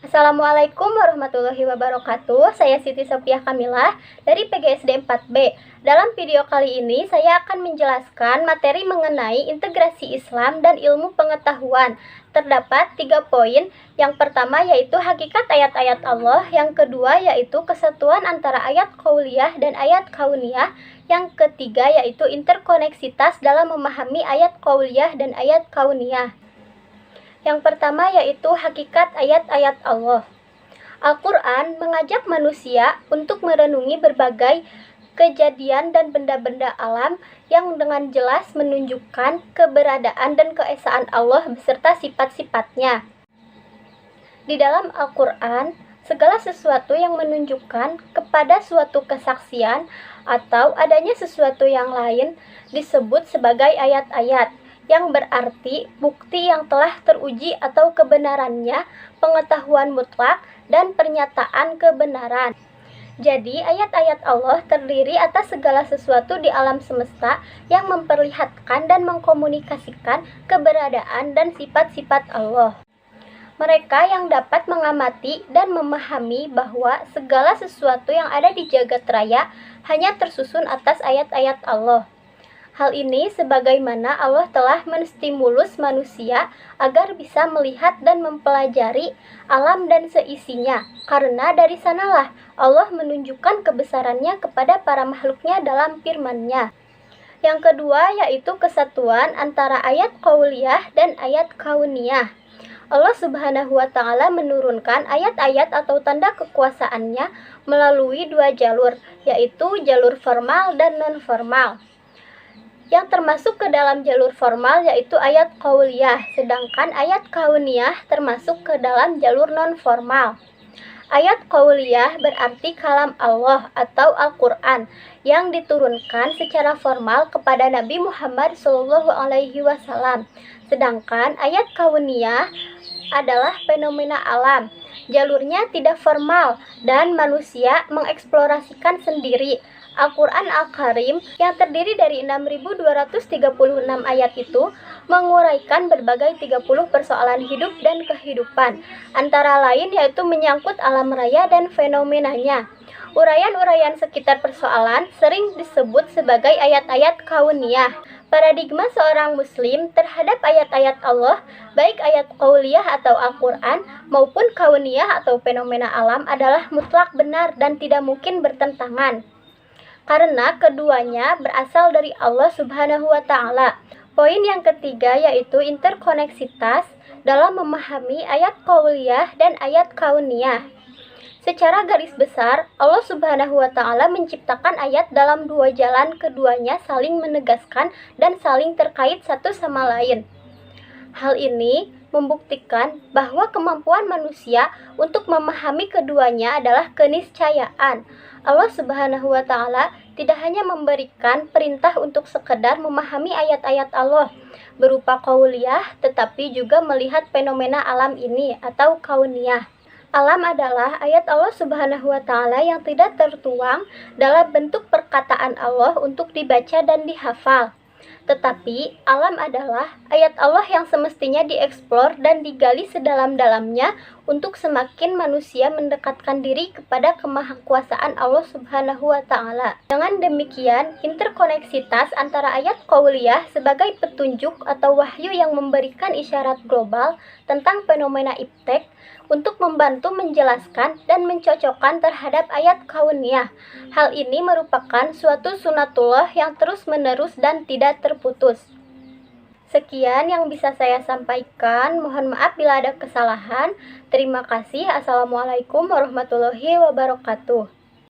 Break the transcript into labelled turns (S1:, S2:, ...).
S1: Assalamualaikum warahmatullahi wabarakatuh. Saya Siti Sofiah Kamilah dari PGSD 4B. Dalam video kali ini saya akan menjelaskan materi mengenai integrasi Islam dan ilmu pengetahuan. Terdapat 3 poin. Yang pertama yaitu hakikat ayat-ayat Allah. Yang kedua yaitu kesatuan antara ayat qauliyah dan ayat kauniyah. Yang ketiga yaitu interkoneksitas dalam memahami ayat qauliyah dan ayat kauniyah. Yang pertama yaitu hakikat ayat-ayat Allah. Al-Quran mengajak manusia untuk merenungi berbagai kejadian dan benda-benda alam yang dengan jelas menunjukkan keberadaan dan keesaan Allah beserta sifat-sifatnya. Di dalam Al-Quran, segala sesuatu yang menunjukkan kepada suatu kesaksian atau adanya sesuatu yang lain disebut sebagai ayat-ayat, yang berarti bukti yang telah teruji atau kebenarannya, pengetahuan mutlak, dan pernyataan kebenaran. Jadi, ayat-ayat Allah terdiri atas segala sesuatu di alam semesta yang memperlihatkan dan mengkomunikasikan keberadaan dan sifat-sifat Allah. Mereka yang dapat mengamati dan memahami bahwa segala sesuatu yang ada di jagat raya hanya tersusun atas ayat-ayat Allah. Hal ini sebagaimana Allah telah menstimulus manusia agar bisa melihat dan mempelajari alam dan seisinya, karena dari sanalah Allah menunjukkan kebesarannya kepada para makhluknya dalam firman-Nya. Yang kedua yaitu kesatuan antara ayat qauliyah dan ayat kauniyah. Allah Subhanahu wa Ta'ala menurunkan ayat-ayat atau tanda kekuasaannya melalui 2 jalur, yaitu jalur formal dan non-formal. Yang termasuk ke dalam jalur formal yaitu ayat qauliyah, sedangkan ayat kauniyah termasuk ke dalam jalur non-formal. Ayat qauliyah berarti kalam Allah atau Al-Quran yang diturunkan secara formal kepada Nabi Muhammad SAW. Sedangkan ayat kauniyah adalah fenomena alam. Jalurnya tidak formal dan manusia mengeksplorasikan sendiri. Al-Quran Al-Karim yang terdiri dari 6.236 ayat itu menguraikan berbagai 30 persoalan hidup dan kehidupan, antara lain yaitu menyangkut alam raya dan fenomenanya. Uraian-uraian sekitar persoalan sering disebut sebagai ayat-ayat kauniyah. Paradigma seorang muslim terhadap ayat-ayat Allah, baik ayat qauliyah atau Al-Quran maupun kauniyah atau fenomena alam adalah mutlak benar dan tidak mungkin bertentangan, karena keduanya berasal dari Allah Subhanahu wa Ta'ala. Poin yang ketiga yaitu interkoneksitas dalam memahami ayat qauliyah dan ayat kauniyah. Secara garis besar, Allah Subhanahu wa Ta'ala menciptakan ayat dalam 2 jalan, keduanya saling menegaskan dan saling terkait satu sama lain. Hal ini membuktikan bahwa kemampuan manusia untuk memahami keduanya adalah keniscayaan. Allah Subhanahu wa Ta'ala tidak hanya memberikan perintah untuk sekedar memahami ayat-ayat Allah berupa qauliyah, tetapi juga melihat fenomena alam ini atau kauniyah. Alam adalah ayat Allah Subhanahu wa Ta'ala yang tidak tertuang dalam bentuk perkataan Allah untuk dibaca dan dihafal. Tetapi alam adalah ayat Allah yang semestinya dieksplor dan digali sedalam-dalamnya untuk semakin manusia mendekatkan diri kepada kemahakuasaan Allah Subhanahu wa Ta'ala. Dengan demikian, interkoneksitas antara ayat qauliyah sebagai petunjuk atau wahyu yang memberikan isyarat global tentang fenomena iptek untuk membantu menjelaskan dan mencocokkan terhadap ayat kauniyah. Hal ini merupakan suatu sunatullah yang terus-menerus dan tidak terputus. Sekian yang bisa saya sampaikan. Mohon maaf bila ada kesalahan. Terima kasih. Assalamualaikum warahmatullahi wabarakatuh.